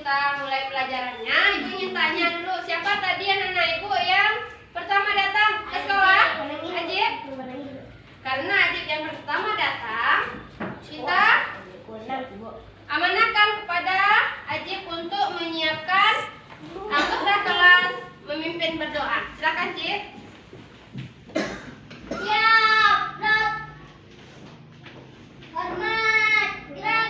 kita mulai pelajarannya, Ibu ingin tanya dulu, siapa tadi anak-anak Ibu yang pertama datang ke sekolah? Ajib? Karena Ajib yang pertama datang, kita amanahkan kepada Ajib untuk menyiapkan anggota kelas memimpin berdoa. Silakan, Ajib. Siap, gerak. Hormat, gerak.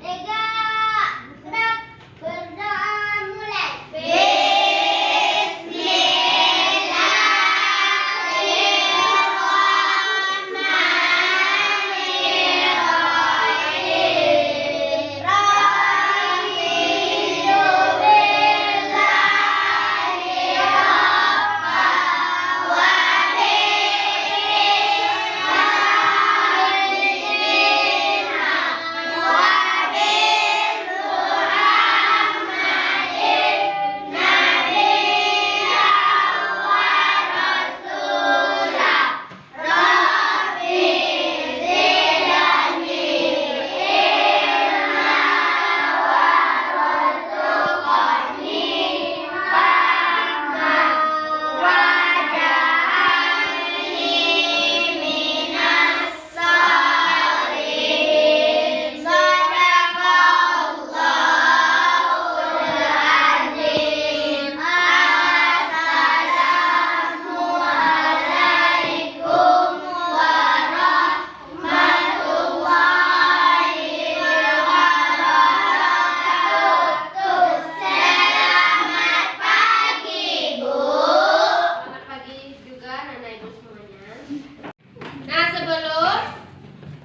Tegak, gerak. Berdoa mulai.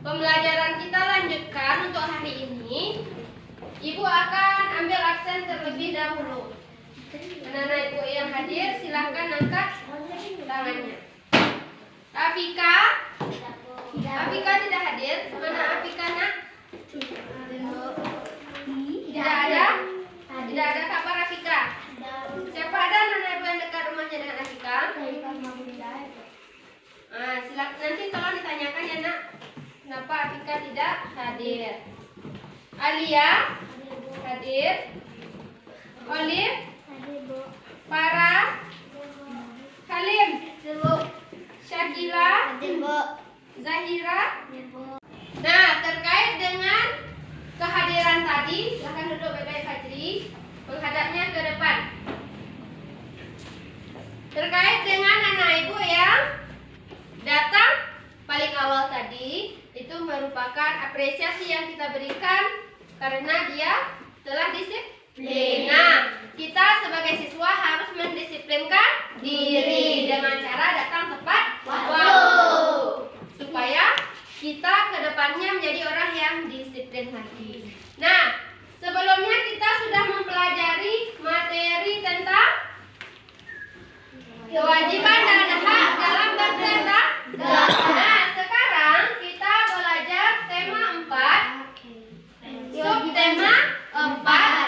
Pembelajaran kita lanjutkan untuk hari ini. Ibu akan ambil absen terlebih dahulu. Anak-anak Ibu yang hadir silahkan angkat tangannya. Afika? Afika tidak hadir. Mana Afika, nak? Tidak ada? Tidak ada kabar Afika. Siapa ada anak-anak Ibu yang dekat rumahnya dengan Afika? Silakan nanti tolong ditanyakan ya, nak. Kenapa Afika tidak hadir? Alia hadir. Olive, Farah, Halim, Syakila, Zahira. Nah, terkait dengan kehadiran tadi, silakan duduk baik-baik Fajri. Menghadapnya ke depan. Terkait dengan anak Ibu yang datang paling awal tadi, itu merupakan apresiasi yang kita berikan karena dia telah disiplin. Nah, kita sebagai siswa harus mendisiplinkan diri dengan cara datang tepat waktu, supaya kita ke depannya menjadi orang yang disiplin lagi. Nah, sebelumnya kita sudah mempelajari materi tentang kewajiban dan hak dalam berdata. Nah, sekarang kita belajar tema 4, subtema 4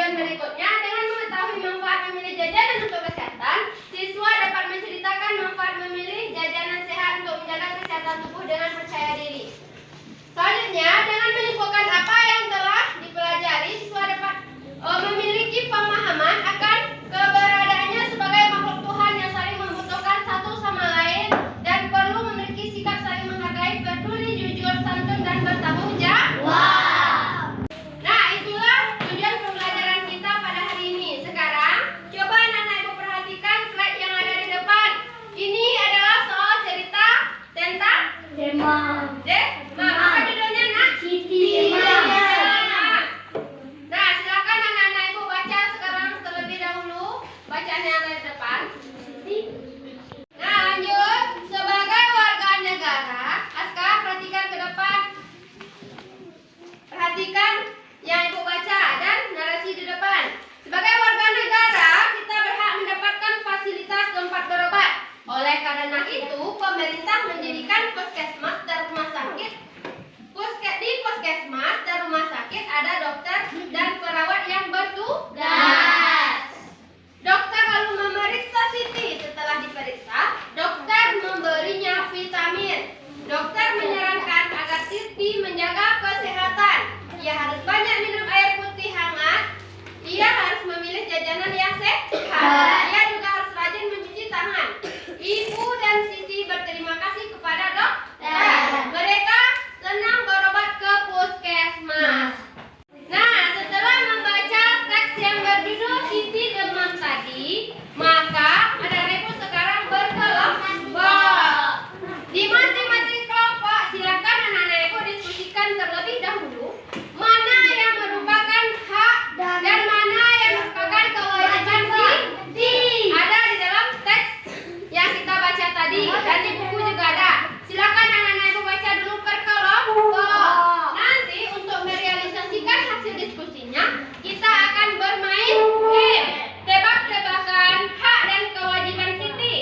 Dan berikutnya, dengan mengetahui manfaat memilih jajanan untuk kesehatan, siswa dapat menceritakan manfaat memilih jajanan sehat untuk menjaga kesehatan tubuh dengan percaya diri. Selanjutnya, dengan menyimpulkan apa yang telah dipelajari, siswa dapat memiliki pemahaman akan keberadaannya sebagai makhluk Tuhan yang saling membutuhkan satu sama lain dan perlu memiliki sikap saling menghargai, peduli, jujur, santun, dan bertanggung jawab. Nah, itulah tujuan pembelajaran kita pada hari ini. Sekarang, coba anak-anak ibu perhatikan slide yang ada di depan. Ini adalah soal cerita tentang Demam. apa judulnya, Nak? Siti. Nah, silakan anak-anak ibu baca sekarang terlebih dahulu bacaan yang ada di depan. Nah, lanjut. Sebagai warga negara, Aska perhatikan ke depan. Perhatikan yang ibu baca dan narasi di depan. Sebagai warga negara, kita berhak mendapatkan fasilitas tempat berobat. Oleh karena itu, pemerintah mendirikan puskesmas dan rumah sakit. Di puskesmas dan rumah sakit ada dokter dan perawat yang bertugas. Dokter lalu memeriksa Siti. Setelah diperiksa, dokter memberinya vitamin. Dokter menyarankan agar Siti menjaga kesehatan. Ia harus banyak minum air putih hangat. Ia harus memilih jajanan yang sehat. Ia juga harus rajin mencuci tangan. Ibu dan Siti berterima kasih kepada dokter. Mereka senang berobat ke puskesmas. Nah, setelah membaca teks yang berjudul Siti demam tadi, maka anak-anak ibu sekarang berkelompok. Di masing-masing kelompok, silakan anak-anak ibu diskusikan terlebih dahulu mana yang merupakan hak dan mana yang merupakan kewajiban Siti. Ada di dalam teks yang kita baca tadi dan di buku juga ada. Silakan anak-anak ibu baca dulu per kelompok. Nanti untuk merealisasikan hasil diskusinya, kita akan bermain game tebak-tebakan hak dan kewajiban Siti.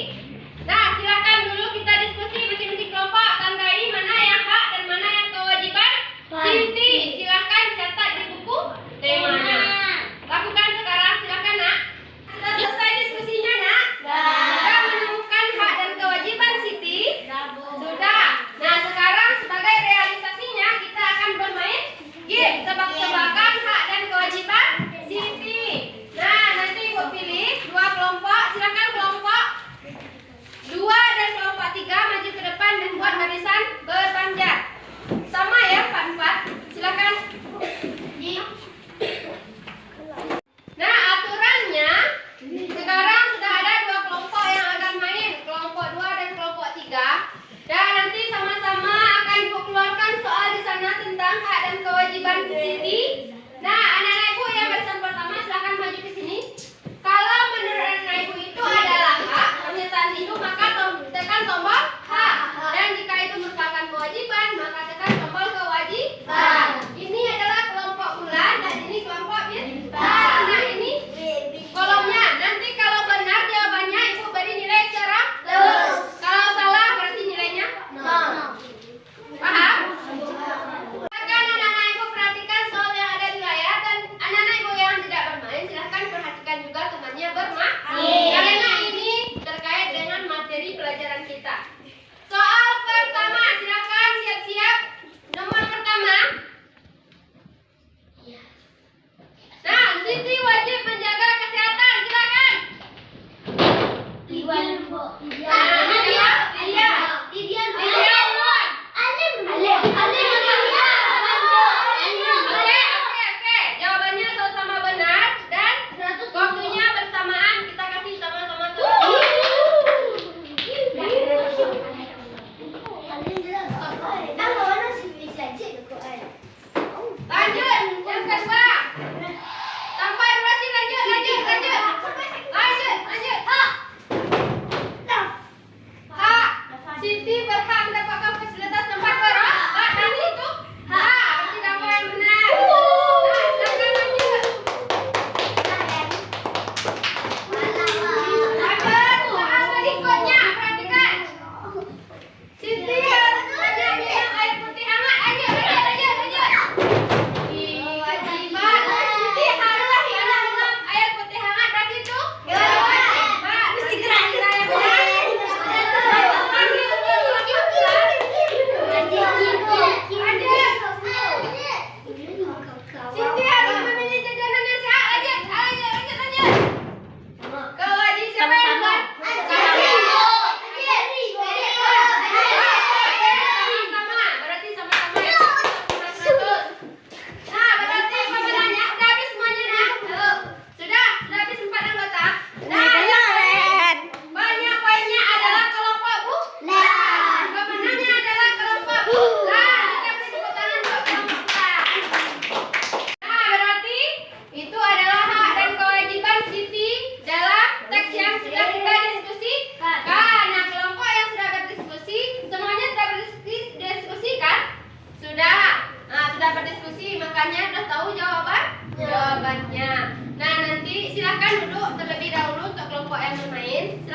Nah, silakan dulu kita diskusi masing-masing kelompok, tandai mana yang hak dan mana yang kewajiban Siti. Silakan catat di buku temanya. Lakukan sekarang, silakan, Nak. Sudah selesai diskusinya, Nak? Sudah menemukan hak dan kewajiban Siti? Sudah. Nah, sekarang sebagai realisasinya kita akan bermain game tebak-tebakan hak dan kewajiban Siti. Nah, nanti ibu pilih dua kelompok. Silakan kelompok 2 dan kelompok 3 maju ke depan dan buat barisan berpanjang. Sama ya, 4-4. Silakan. Nah, aturannya sekarang sudah ada 2 kelompok yang akan main, kelompok 2 dan kelompok 3. Dan nanti sama-sama akan ibu keluarkan soal di sana tentang hak dan kewajiban Siti. Nah, anak-anak ibu yang barisan pertama silakan maju ke sini. Kalau menurut anak ibu itu adalah hak pernyataan hidup, maka tekan tombol hak. Dan jika itu merupakan kewajiban, maka tekan tombol kewajiban. Ini adalah kelompok bulan dan ini kelompok bintang. Nah, ini kolomnya. Nanti kalau benar jawabannya ibu beri nilai secara lurus. Kalau salah berarti nilainya 0. Paham? Silakan anak-anak ibu perhatikan soal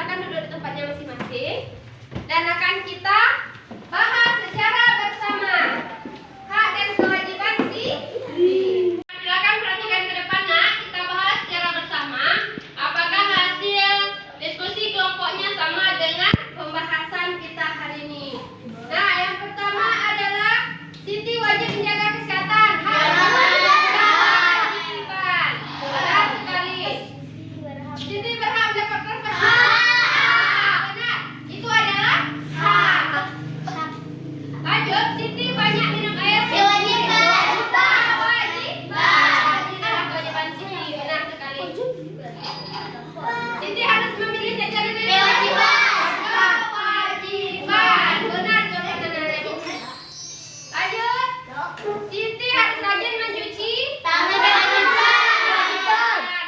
silakan duduk di tempatnya masing-masing. Dan akan kita bahas secara bersama hak dan kewajiban siswi. Silakan perhatikan ke depan, Nak. Kita bahas secara bersama. Apakah hasil diskusi kelompoknya sama dengan pembahasan kita hari ini? Nah, yang pertama adalah Siti wajib menjaga kesehatan. Hak dan kewajiban. Benar sekali. Siti berhak mendapatkan fasilitas. Benar. Itu adalah hak. Lanjut, Siti banyak minum air. Kewajiban. Kewajiban Siti. Benar sekali. Siti harus memilih jajaran kewajiban. Kewajiban. Benar jawaban Anak Ibu. Lanjut. Siti harus rajin mencuci tangan.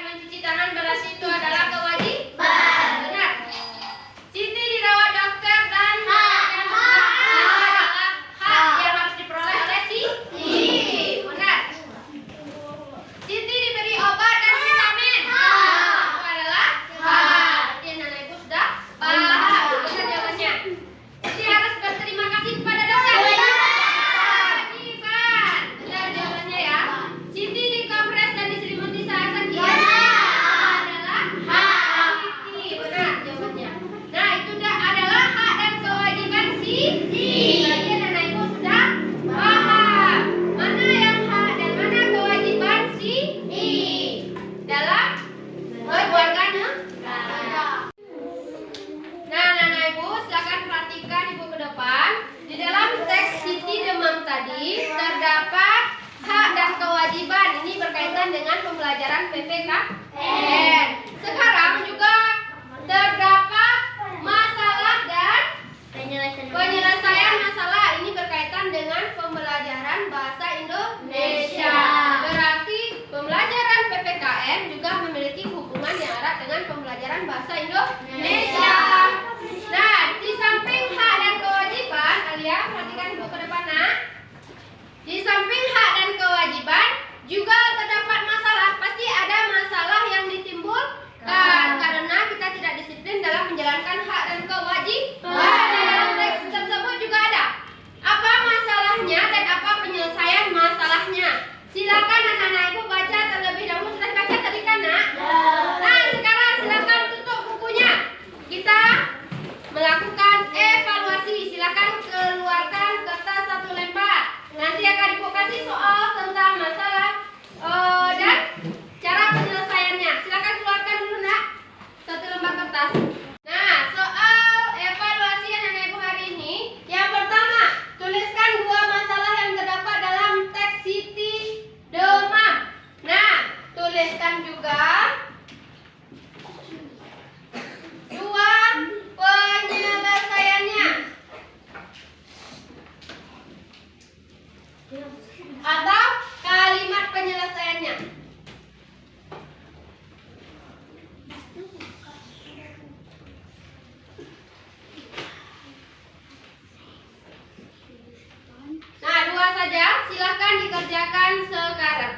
Mencuci tangan berarti itu adalah kewajiban. Benar. Siti dirawat dokter dan hak yang harus diperoleh oleh Siti. Benar. Siti diberi obat dan vitamin. Itu adalah hak. Jadi Anak Ibu sudah paham. Benar jawabannya. Siti harus berterima kasih kepada dokter. Kewajiban. Benar jawabannya ya. Siti dikompres dan diselimuti saat sakit. Adalah hak Siti. Benar jawabannya. Nah, itu adalah hak dan kewajiban Siti. Berarti Anak Ibu sudah paham mana yang hak dan mana kewajiban Siti dalam berkeluarga negara. Nah, Anak Ibu silakan perhatikan Ibu ke depan. Di dalam teks Siti Demam tadi terdapat hak dan kewajiban. Ini berkaitan dengan pembelajaran PPKN. Sekarang juga terdapat masalah dan penyelesaian masalah. Ini berkaitan dengan pembelajaran bahasa Indonesia. Berarti pembelajaran PPKN juga memiliki hubungan yang erat dengan pembelajaran bahasa Indonesia. Nah, di samping hak dan kewajiban, Alia perhatikan Ibu ke depan, Nak. Di samping hak dan kewajiban juga terdapat masalah. Pasti ada masalah yang ditimbulkan karena kita tidak disiplin dalam menjalankan hak dan kewajiban. Dalam teks tersebut juga ada apa masalahnya dan apa penyelesaian masalahnya. Silakan anak-anak Ibu baca terlebih dahulu. Sudah baca tadi kan, Nak? Nah, sekarang silakan tutup bukunya. Kita melakukan evaluasi. Silakan keluarkan kertas 1 lembar. Nanti akan Ibu kasih soal tentang masalah dan cara penyelesaiannya. Silakan keluarkan dulu, Nak. 1 lembar kertas. Nah, soal evaluasi anak Ibu hari ini. Yang pertama, tuliskan 2 masalah yang terdapat dalam teks Siti Demam. Nah, tuliskan juga 2 penyelesaiannya atau kalimat penyelesaiannya. Nah, 2 saja, silakan dikerjakan sekarang.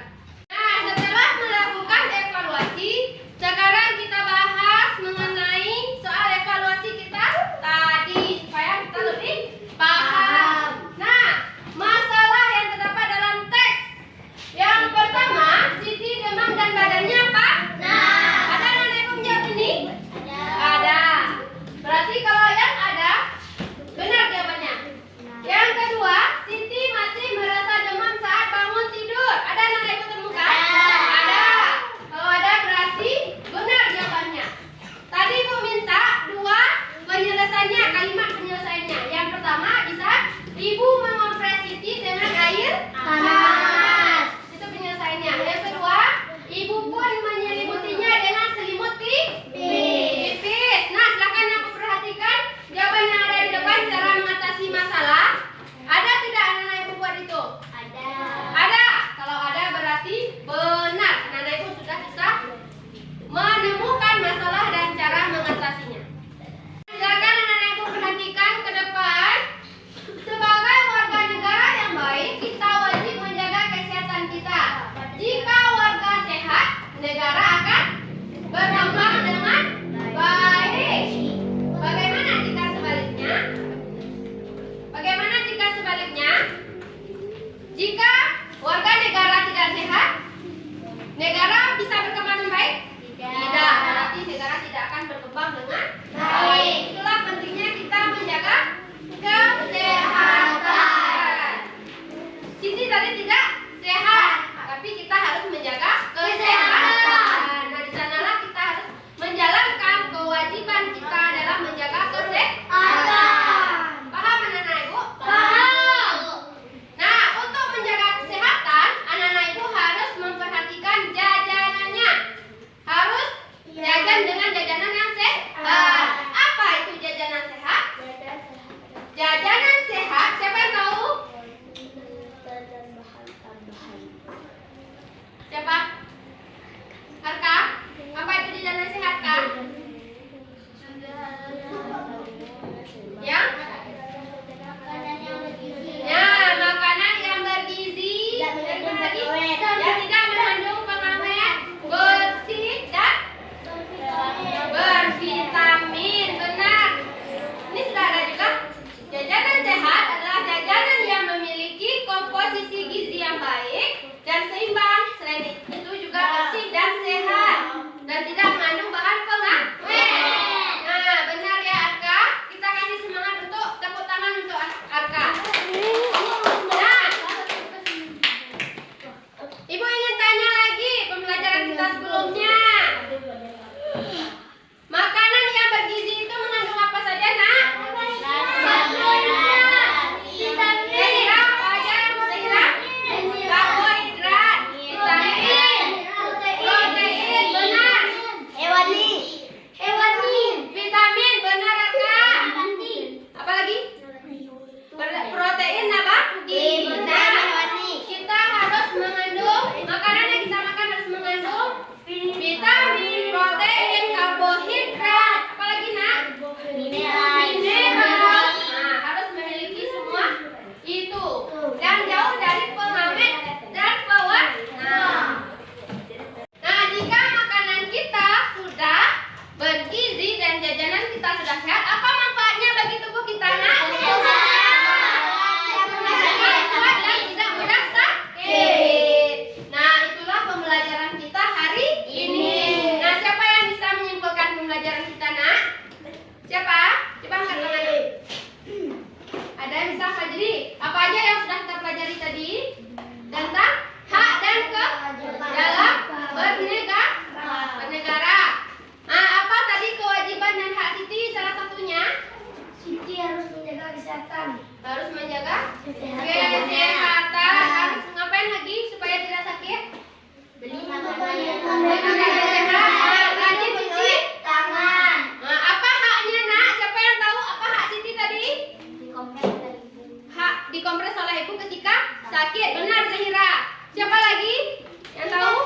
Nah, setelah melakukan evaluasi, sekarang kita bahas mengenai soal evaluasi kita tadi supaya kita lebih paham. Nah, masalah yang terdapat dalam teks. Yang pertama, Siti demam dan badannya panas. Ada anak Ibu menjawab ini? Ada. Berarti kalau yang ada, benar jawabannya. Yang kedua, Siti masih merasa demam saat bangun tidur. Ada anak sekali tidak sehat, tapi kita harus menjaga kesehatan. Nah, di sanalah kita harus menjalankan kewajiban kita dalam menjaga kesehatan. Paham anak-anak Ibu? Paham. Nah, untuk menjaga kesehatan, anak-anak Ibu harus memperhatikan jajanannya. Harus jajan dengan jajanan yang sehat. Apa itu jajanan sehat? Jajanan sehat, siapa yang tahu? Siapa? Harka? Apa itu jajanan sehat, Kak? Yang? Ya, makanan yang bergizi dan yang tidak mengandung pengawet, bersih dan bervitamin. Benar. Ini sudah ada juga. Jajanan sehat adalah jajanan yang memiliki komposisi gizi yang baik dan seimbang. Selain itu juga bersih dan sehat dan tidak mengandung bahan pengawet. Nah, benar ya Arka. Kita kasih semangat untuk tepuk tangan untuk Arka. Nah, Ibu ingin tanya lagi pembelajaran kita sebelumnya. Makanan yang bergizi itu mengandung apa saja, Nak? Zahira, apa aja? Zahira? Karbohidrat, vitamin, protein, benar. Vitamin, benar Arka. Apa lagi? Protein apa? Kita harus mengandung, makanan yang kita makan harus mengandung vitamin, protein, karbohidrat, apalagi Nak? Mineral. Nah, harus memiliki semua itu dan jauh dari pengawet dan pewarna. Nah, jika makanan kita sudah bergizi dan jajanan kita sudah sehat, apa manfaatnya bagi tubuh kita, Nak? Kuat dan tidak mudah sakit. Nah, itulah pembelajaran kita hari ini. Nah, siapa yang bisa menyimpulkan pembelajaran kita, Nak? Siapa? Coba angkat tangannya. Ada yang bisa, Fajri? Apa aja yang sudah kita pelajari tadi? Tentang hak dan dalam bernegara. Nah, apa tadi kewajiban dan hak Siti salah satunya? Siti harus menjaga kesehatan. Harus menjaga kesehatan. Harus ngapain lagi supaya tidak sakit? Beli Makanan sehat. Rajin cuci tangan. Nah, apa haknya, Nak? Siapa yang tahu apa hak Siti tadi? Hak dikompres oleh ibu ketika sakit. Benar, Zahira. Siapa lagi yang tahu?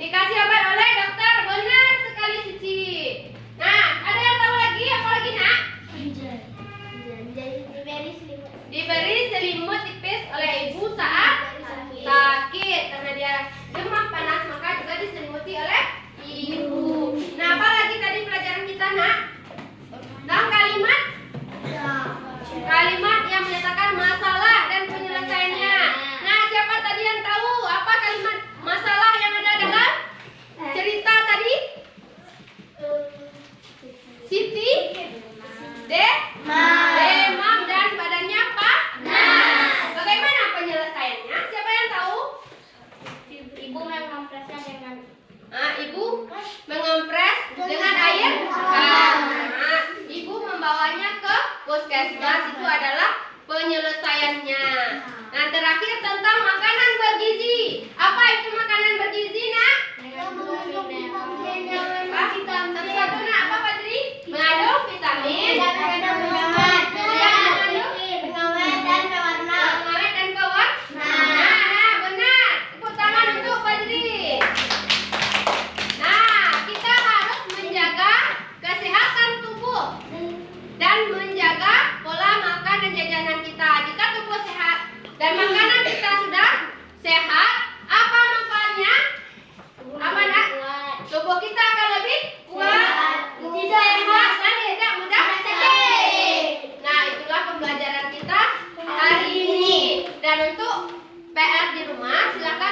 Dikasih obat oleh dokter. Benar sekali, Cici. Nah, ada yang tahu lagi? Apa lagi, Nak? Diberi selimut tipis oleh ibu saat sakit karena dia demam panas, maka juga diselimuti oleh ibu. Nah, apa lagi tadi pelajaran kita, Nak? Tentang kalimat yang menyatakan masalah dan penyelesaiannya. Nah, siapa tadi yang tahu apa kalimat masalah yang ada dalam cerita tadi? Siti, demam dan badannya panas. Bagaimana penyelesaiannya? Siapa yang tahu? Ibu mengompresnya dengan Ibu mengompres dengan air hangat. Ibu membawanya ke puskesmas. Itu adalah penyelesaiannya. Nah, terakhir tentang makanan bergizi. Apa itu makanan bergizi, Nak? Satu-satu, Nak. Apa, Fadri? Mengandung vitamin. Pengawet dan pewarna. Nah, benar. Tepuk tangan untuk Fadri. Nah, kita harus menjaga kesehatan tubuh dan menjaga pola makan dan jajanan kita. Jika tubuh sehat dan makanan kita sudah sehat, apa manfaatnya? Apa, Nak? Tubuh kita akan lebih kuat, sehat dan tidak mudah sakit. Nah, itulah pembelajaran kita hari ini. Dan untuk PR di rumah, silakan